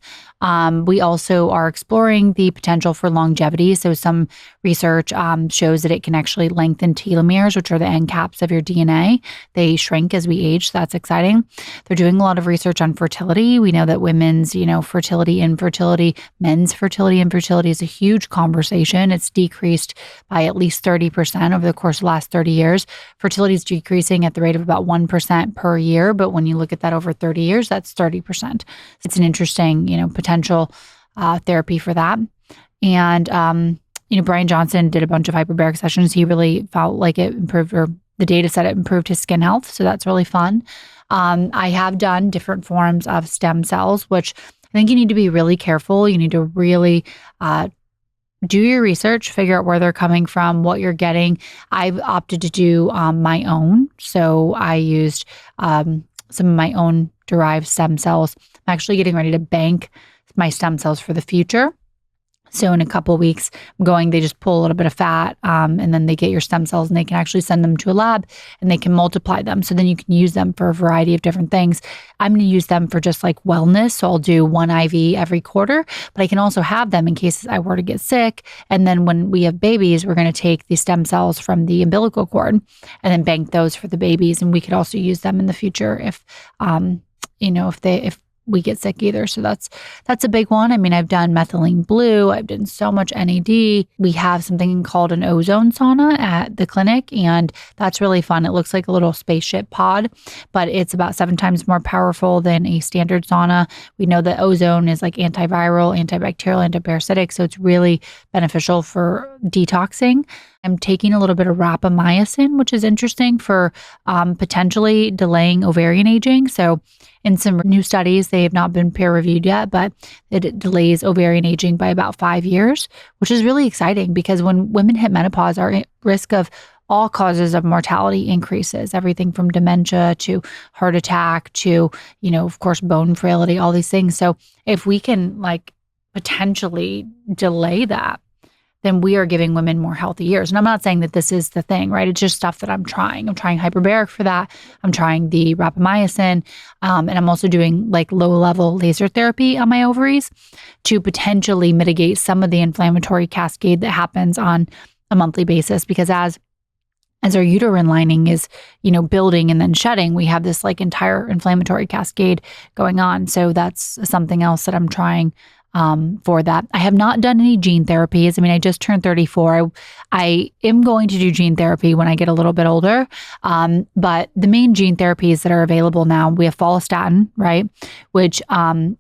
We also are exploring the potential for longevity. So some research shows that it can actually lengthen telomeres, which are the end caps of your DNA. They shrink as we age. So that's exciting. They're doing a lot of research on fertility. We know that women's, fertility, infertility, men's fertility, infertility is a huge conversation. It's decreased by at least 30% over the course of the last 30 years. Fertility is decreasing at the rate of about 1% per year. But when you look at that over 30 years, that's 30%. It's an interesting, potential therapy for that. And, Brian Johnson did a bunch of hyperbaric sessions. He really felt like it improved, or the data said it improved his skin health. So that's really fun. I have done different forms of stem cells, which I think you need to be really careful. You need to really do your research, figure out where they're coming from, what you're getting. I've opted to do my own. So I used some of my own derived stem cells. I'm actually getting ready to bank my stem cells for the future. So in a couple of weeks, they just pull a little bit of fat and then they get your stem cells and they can actually send them to a lab and they can multiply them. So then you can use them for a variety of different things. I'm going to use them for just like wellness. So I'll do one IV every quarter, but I can also have them in case I were to get sick. And then when we have babies, we're going to take the stem cells from the umbilical cord and then bank those for the babies. And we could also use them in the future if we get sick either. So that's a big one. I mean, I've done methylene blue. I've done so much NAD. We have something called an ozone sauna at the clinic, and that's really fun. It looks like a little spaceship pod, but it's about 7 times more powerful than a standard sauna. We know that ozone is like antiviral, antibacterial, antiparasitic, so it's really beneficial for detoxing. I'm taking a little bit of rapamycin, which is interesting for potentially delaying ovarian aging. So in some new studies, they have not been peer reviewed yet, but it delays ovarian aging by about 5 years, which is really exciting because when women hit menopause, our risk of all causes of mortality increases, everything from dementia to heart attack to, of course, bone frailty, all these things. So if we can potentially delay that, then we are giving women more healthy years. And I'm not saying that this is the thing, right? It's just stuff that I'm trying. I'm trying hyperbaric for that. I'm trying the rapamycin. And I'm also doing low-level laser therapy on my ovaries to potentially mitigate some of the inflammatory cascade that happens on a monthly basis. Because as our uterine lining is, building and then shedding, we have this entire inflammatory cascade going on. So that's something else that I'm trying for that. I have not done any gene therapies. I mean, I just turned 34. I am going to do gene therapy when I get a little bit older. But the main gene therapies that are available now, we have follistatin, right? Which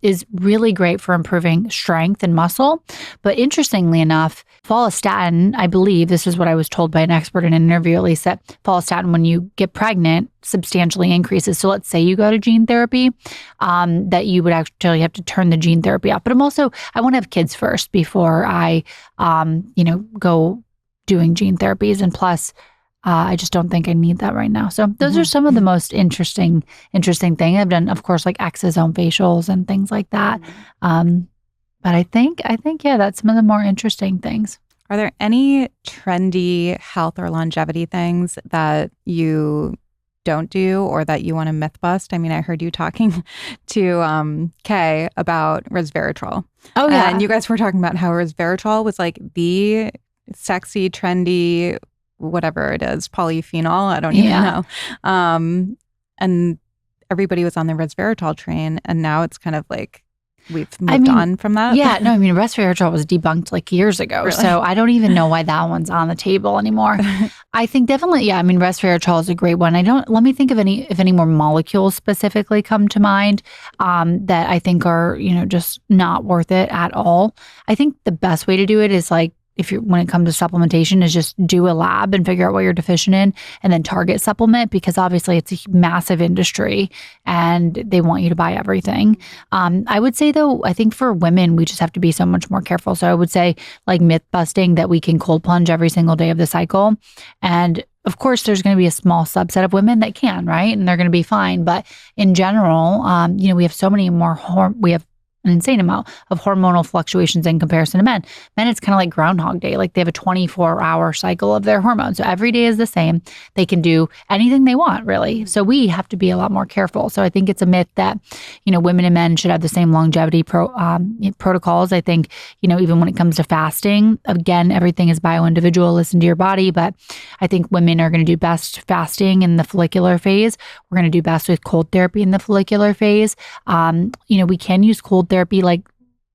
is really great for improving strength and muscle. But interestingly enough, follistatin, I believe, this is what I was told by an expert in an interview, at least, that follistatin, when you get pregnant, substantially increases. So let's say you go to gene therapy, that you would actually have to turn the gene therapy off. But I want to have kids first before I, go doing gene therapies. And plus, I just don't think I need that right now. So those are some of the most interesting things. I've done, of course, like exosome facials and things like that. But I think, yeah, that's some of the more interesting things. Are there any trendy health or longevity things that you don't do or that you want to myth bust? I mean, I heard you talking to Kay about resveratrol. Oh, yeah. And you guys were talking about how resveratrol was like the sexy, trendy, whatever it is, polyphenol. I don't even know. And everybody was on the resveratrol train. And now it's kind of like we've moved on from that. Yeah, no, I mean, resveratrol was debunked like years ago. Really? So I don't even know why that one's on the table anymore. I think definitely, yeah, I mean, resveratrol is a great one. Let me think of if any more molecules specifically come to mind that I think are, just not worth it at all. I think the best way to do it is like, when it comes to supplementation, is just do a lab and figure out what you're deficient in and then target supplement, because obviously it's a massive industry and they want you to buy everything. I would say though, I think for women, we just have to be so much more careful. So I would say like Mythbusting, that we can cold plunge every single day of the cycle. And of course, there's going to be a small subset of women that can, right? And they're going to be fine. But in general, we have so many more, we have an insane amount of hormonal fluctuations in comparison to men. Men, it's kind of like Groundhog Day. Like they have a 24-hour cycle of their hormones. So every day is the same. They can do anything they want, really. So we have to be a lot more careful. So I think it's a myth that, women and men should have the same longevity protocols. I think, even when it comes to fasting, again, everything is bio-individual. Listen to your body. But I think women are going to do best fasting in the follicular phase. We're going to do best with cold therapy in the follicular phase. We can use cold therapy, like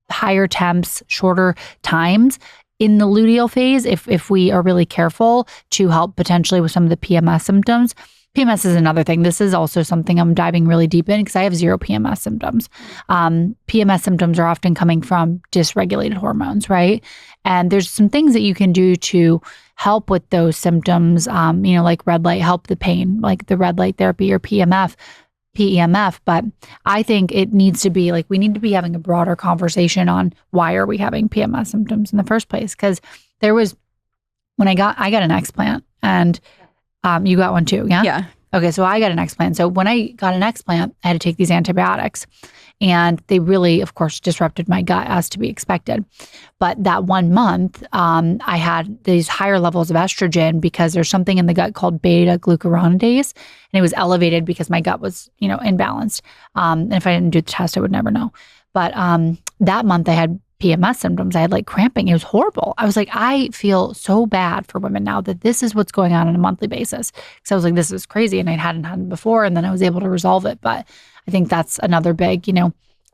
higher temps, shorter times in the luteal phase if we are really careful, to help potentially with some of the PMS symptoms. PMS is another thing. This is also something I'm diving really deep in because I have zero PMS symptoms. PMS symptoms are often coming from dysregulated hormones, right? And there's some things that you can do to help with those symptoms, like red light, help the pain, like the red light therapy or PEMF. But I think it needs to be like, we need to be having a broader conversation on why are we having PMS symptoms in the first place? Because when I got an explant, and you got one too, yeah? Yeah. Okay, so I got an explant. So when I got an explant, I had to take these antibiotics. And they really, of course, disrupted my gut, as to be expected. But that 1 month, I had these higher levels of estrogen because there's something in the gut called beta glucuronidase. And it was elevated because my gut was, imbalanced. And if I didn't do the test, I would never know. But that month I had PMS symptoms. I had like cramping. It was horrible. I was like, I feel so bad for women now that this is what's going on a monthly basis. Because I was like, this is crazy. And I hadn't had it before. And then I was able to resolve it. But I think that's another big,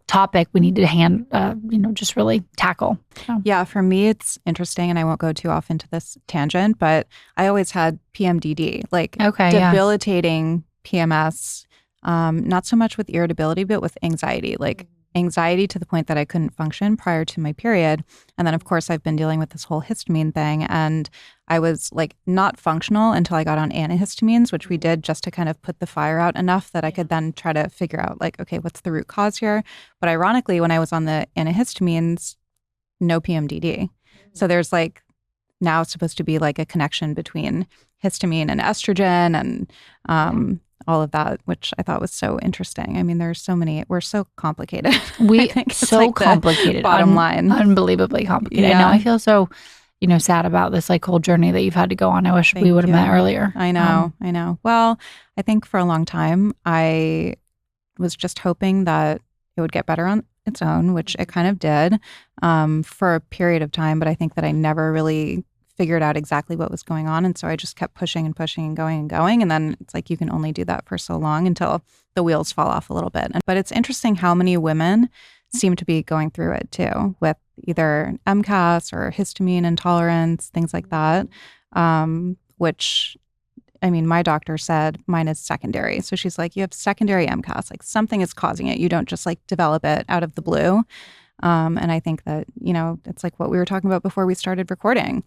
topic we need to just really tackle. So. Yeah, for me, it's interesting, and I won't go too off into this tangent, but I always had PMDD, like debilitating PMS, not so much with irritability, but with anxiety, like anxiety to the point that I couldn't function prior to my period. And then, of course, I've been dealing with this whole histamine thing, and I was like not functional until I got on antihistamines, which we did just to kind of put the fire out enough that I could then try to figure out like, okay, what's the root cause here? But ironically, when I was on the antihistamines, no PMDD. So there's like now supposed to be like a connection between histamine and estrogen and all of that, which I thought was so interesting. I mean, there's so many, we're so complicated. We so like complicated. Bottom line. Unbelievably complicated. Yeah. I know. I feel so sad about this like whole journey that you've had to go on. I wish we would have met earlier. I know. Well, I think for a long time, I was just hoping that it would get better on its own, which it kind of did for a period of time. But I think that I never really figured out exactly what was going on. And so I just kept pushing and pushing and going and going. And then it's like you can only do that for so long until the wheels fall off a little bit. But it's interesting how many women seem to be going through it too, with either MCAS or histamine intolerance, things like that, which, I mean, my doctor said mine is secondary. So she's like, you have secondary MCAS, like something is causing it. You don't just like develop it out of the blue. And I think that, it's like what we were talking about before we started recording.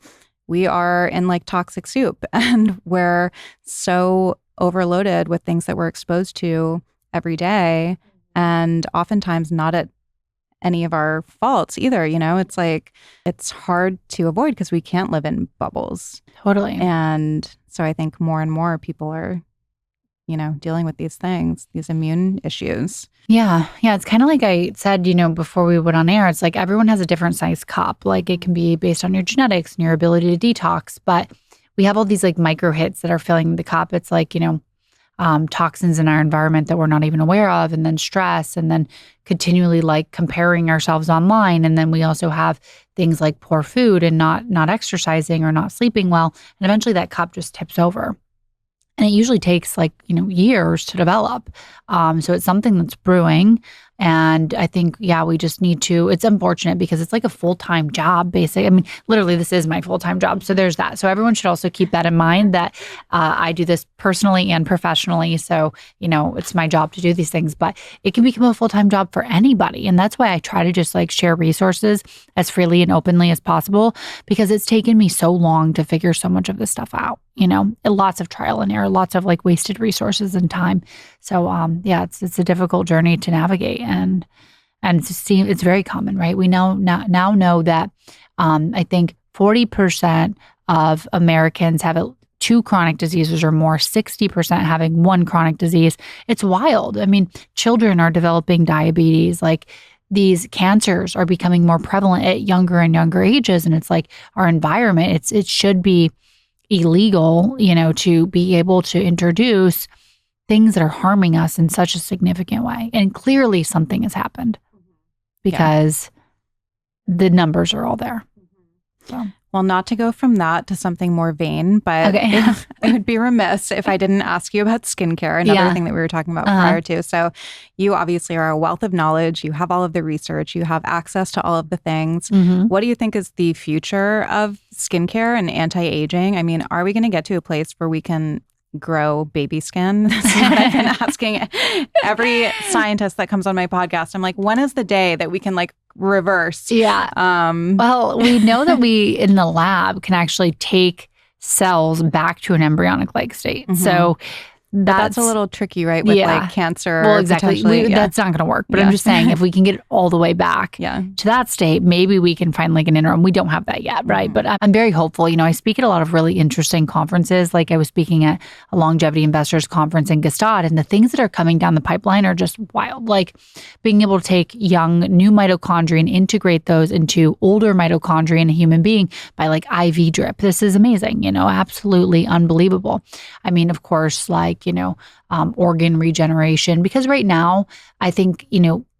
We are in like toxic soup and we're so overloaded with things that we're exposed to every day, and oftentimes not at any of our faults either. It's like, it's hard to avoid because we can't live in bubbles. Totally. And so I think more and more people are, dealing with these things, these immune issues. Yeah. Yeah. It's kind of like I said, before we went on air, it's like everyone has a different size cup. Like it can be based on your genetics and your ability to detox, but we have all these like micro hits that are filling the cup. It's like, toxins in our environment that we're not even aware of, and then stress, and then continually like comparing ourselves online. And then we also have things like poor food and not exercising or not sleeping well. And eventually that cup just tips over. And it usually takes like, years to develop. So it's something that's brewing. And I think, we just need to, it's unfortunate because it's like a full-time job, basically. I mean, literally, this is my full-time job. So there's that. So everyone should also keep that in mind that I do this personally and professionally. So, it's my job to do these things, but it can become a full-time job for anybody. And that's why I try to just like share resources as freely and openly as possible, because it's taken me so long to figure so much of this stuff out, lots of trial and error, lots of like wasted resources and time. So, it's a difficult journey to navigate. And it's very common, right? We now know that I think 40% of Americans have 2 chronic diseases or more, 60% having 1 chronic disease. It's wild. I mean, children are developing diabetes, like these cancers are becoming more prevalent at younger and younger ages. And it's like our environment, it should be illegal, to be able to introduce things that are harming us in such a significant way. And clearly something has happened because the numbers are all there. So. Well, not to go from that to something more vain, but okay. it would be remiss if I didn't ask you about skincare, another thing that we were talking about prior to. So you obviously are a wealth of knowledge. You have all of the research. You have access to all of the things. Mm-hmm. What do you think is the future of skincare and anti-aging? I mean, are we going to get to a place where we can grow baby skin? That's what I've been asking every scientist that comes on my podcast. I'm like, when is the day that we can like reverse? Yeah. Well, we know that we in the lab can actually take cells back to an embryonic-like state. Mm-hmm. So that's a little tricky, right? With like cancer. Well, exactly. That's not going to work. But I'm just saying, if we can get it all the way back to that state, maybe we can find like an interim. We don't have that yet, right? Mm-hmm. But I'm very hopeful. I speak at a lot of really interesting conferences. Like I was speaking at a longevity investors conference in Gstaad, and the things that are coming down the pipeline are just wild. Like being able to take young, new mitochondria and integrate those into older mitochondria in a human being by like IV drip. This is amazing, absolutely unbelievable. I mean, of course, like, organ regeneration, because right now I think,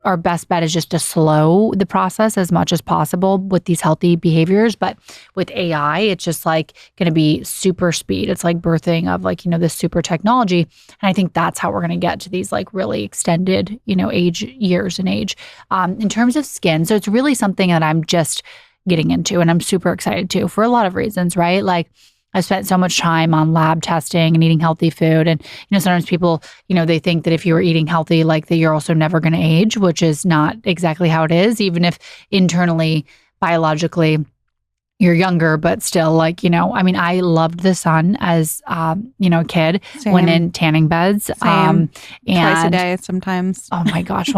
our best bet is just to slow the process as much as possible with these healthy behaviors. But with AI, it's just like going to be super speed. It's like birthing of like, this super technology. And I think that's how we're going to get to these like really extended, years in age. In terms of skin. So it's really something that I'm just getting into, and I'm super excited too for a lot of reasons, right? Like I've spent so much time on lab testing and eating healthy food. And, sometimes people, they think that if you are eating healthy, like that you're also never going to age, which is not exactly how it is, even if internally, biologically, you're younger, but still like, I loved the sun as, a kid. Same. Went in tanning beds. And twice a day sometimes. Oh my gosh.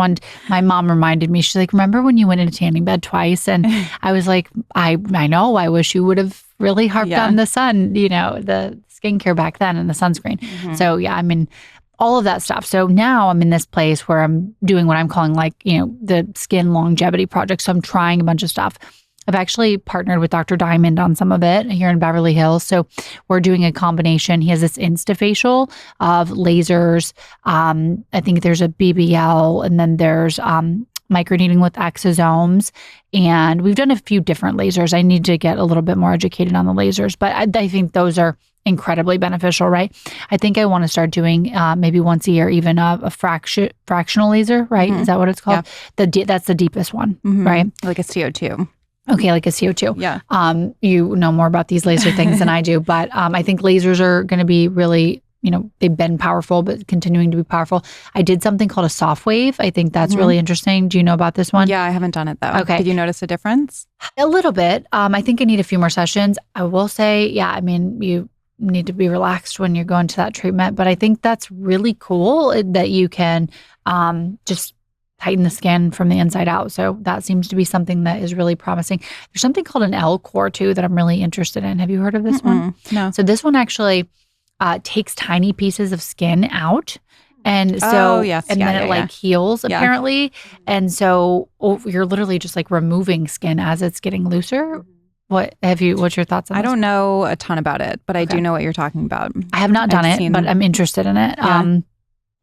My mom reminded me, she's like, remember when you went in a tanning bed twice? And I was like, I know, I wish you would have really harped on the sun, the skincare back then and the sunscreen. Mm-hmm. So all of that stuff. So now I'm in this place where I'm doing what I'm calling like, the skin longevity project. So I'm trying a bunch of stuff. I've actually partnered with Dr. Diamond on some of it here in Beverly Hills. So we're doing a combination. He has this Instafacial of lasers. I think there's a BBL, and then there's microneedling with exosomes. And we've done a few different lasers. I need to get a little bit more educated on the lasers, but I think those are incredibly beneficial, right? I think I want to start doing maybe once a year, even a fractional laser, right? Is that what it's called? Yeah. That's the deepest one, right? Like a CO2. Okay, like a CO2. Yeah. You know more about these laser things than I do, but I think lasers are going to be really, they've been powerful, but continuing to be powerful. I did something called a soft wave. I think that's really interesting. Do you know about this one? Yeah, I haven't done it though. Okay. Did you notice a difference? A little bit. I think I need a few more sessions. I will say, you need to be relaxed when you're going to that treatment, but I think that's really cool that you can just tighten the skin from the inside out. So that seems to be something that is really promising. There's something called an L-core too that I'm really interested in. Have you heard of this one? No. So this one actually takes tiny pieces of skin out. And so, then it heals apparently. And so you're literally just like removing skin as it's getting looser. What's your thoughts on this? I don't know a ton about it, but I do know what you're talking about. I have not done it, but I'm interested in it. Yeah.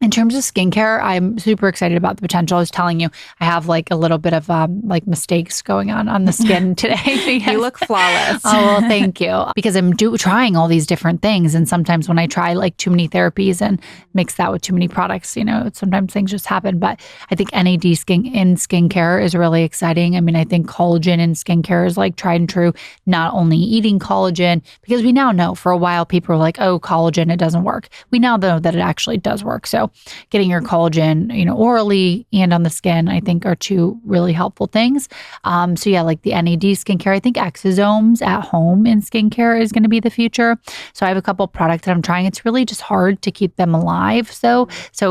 In terms of skincare, I'm super excited about the potential. I was telling you, I have like a little bit of like mistakes going on the skin today. You look flawless. Oh, well, thank you. Because I'm trying all these different things. And sometimes when I try like too many therapies and mix that with too many products, sometimes things just happen. But I think NAD in skincare is really exciting. I mean, I think collagen in skincare is like tried and true, not only eating collagen, because we now know for a while people were like, oh, collagen, it doesn't work. We now know that it actually does work. So getting your collagen, orally and on the skin, I think are two really helpful things. Like the NAD skincare, I think exosomes at home in skincare is going to be the future. So I have a couple products that I'm trying. It's really just hard to keep them alive. So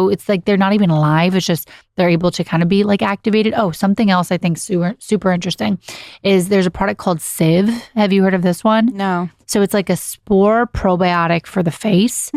it's like they're not even alive. It's just they're able to kind of be like activated. Oh, something else I think super interesting is there's a product called Civ. Have you heard of this one? No. So it's like a spore probiotic for the face.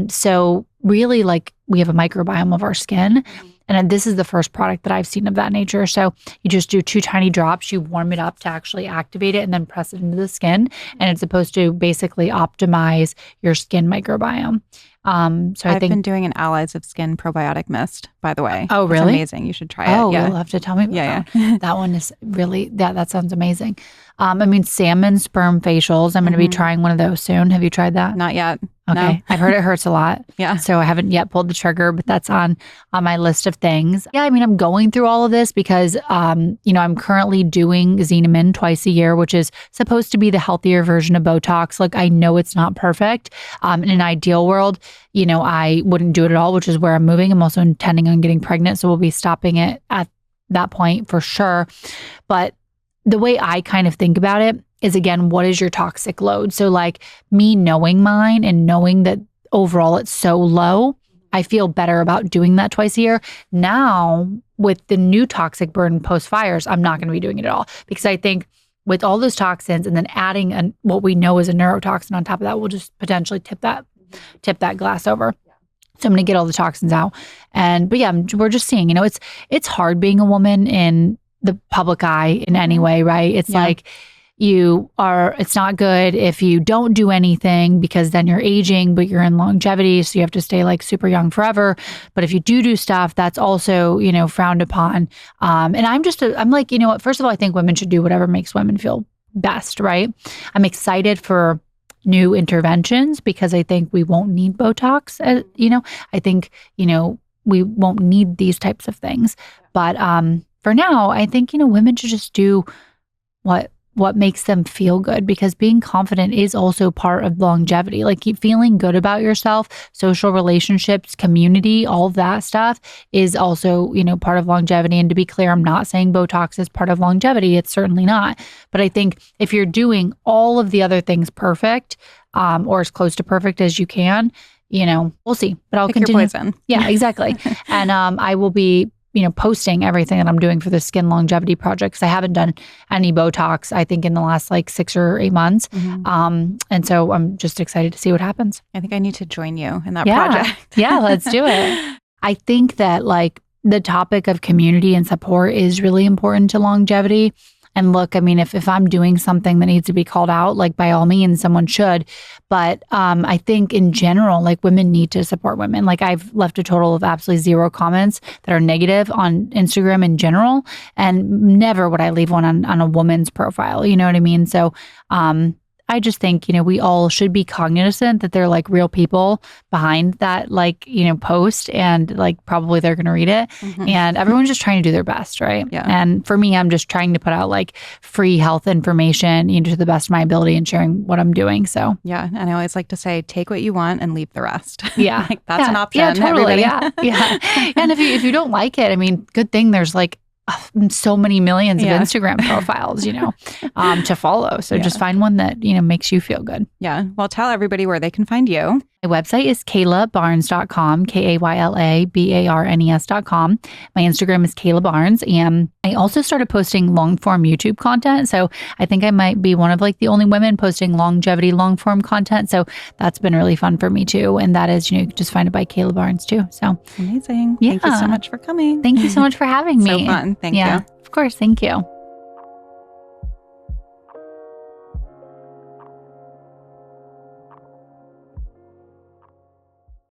So really like we have a microbiome of our skin. And this is the first product that I've seen of that nature. So you just do 2 tiny drops, you warm it up to actually activate it and then press it into the skin. And it's supposed to basically optimize your skin microbiome. I've been doing an Allies of Skin probiotic mist, by the way. Oh, really? It's amazing. You should try it. Oh, you'll have to tell me about that. That one is really, that sounds amazing. Salmon sperm facials. I'm going to be trying one of those soon. Have you tried that? Not yet. Okay. No. I've heard it hurts a lot. Yeah. So I haven't yet pulled the trigger, but that's on my list of things. Yeah. I'm going through all of this because, I'm currently doing Xenamin twice a year, which is supposed to be the healthier version of Botox. Look, I know it's not perfect. In an ideal world, I wouldn't do it at all, which is where I'm moving. I'm also intending on getting pregnant. So we'll be stopping it at that point for sure. But the way I kind of think about it is, again, what is your toxic load? So like me knowing mine and knowing that overall it's so low, I feel better about doing that twice a year. Now with the new toxic burden post fires, I'm not going to be doing it at all because I think with all those toxins and then adding what we know is a neurotoxin on top of that, we'll just potentially tip that glass over. So I'm going to get all the toxins out. We're just seeing, it's hard being a woman in the public eye in any way, right? It's like it's not good if you don't do anything because then you're aging, but you're in longevity. So you have to stay like super young forever. But if you do stuff, that's also, frowned upon. And I'm like, what? First of all, I think women should do whatever makes women feel best, right? I'm excited for new interventions because I think we won't need Botox. I think, we won't need these types of things. But for now, I think, women should just do what makes them feel good because being confident is also part of longevity. Like feeling good about yourself, social relationships, community, all of that stuff is also, part of longevity. And to be clear, I'm not saying Botox is part of longevity. It's certainly not. But I think if you're doing all of the other things perfect, or as close to perfect as you can, we'll see. But I'll continue. Your poison. Yeah, exactly. And I will be posting everything that I'm doing for the skin longevity project because I haven't done any Botox, I think, in the last like 6 or 8 months. And so I'm just excited to see what happens. I think I need to join you in that project. Yeah, let's do it. I think that like the topic of community and support is really important to longevity. And look, if I'm doing something that needs to be called out, like by all means, someone should. But I think in general, like women need to support women. Like I've left a total of absolutely 0 comments that are negative on Instagram in general. And never would I leave one on a woman's profile. You know what I mean? So I just think, we all should be cognizant that they're like real people behind that, like, post, and like probably they're going to read it. And everyone's just trying to do their best. Right. Yeah. And for me, I'm just trying to put out like free health information, to the best of my ability and sharing what I'm doing. So yeah. And I always like to say, take what you want and leave the rest. Yeah. Like, that's an option. Yeah, totally. Everybody. Yeah. And if you don't like it, I mean, good thing there's like so many millions of Instagram profiles, to follow. So just find one that, makes you feel good. Yeah. Well, tell everybody where they can find you. My website is KaylaBarnes.com, KaylaBarnes.com. My Instagram is Kayla Barnes. And I also started posting long form YouTube content. So I think I might be one of like the only women posting longevity long form content. So that's been really fun for me too. And that is, you can just find it by Kayla Barnes too. So amazing. Yeah. Thank you so much for coming. Thank you so much for having me. So fun. Thank you. Of course. Thank you.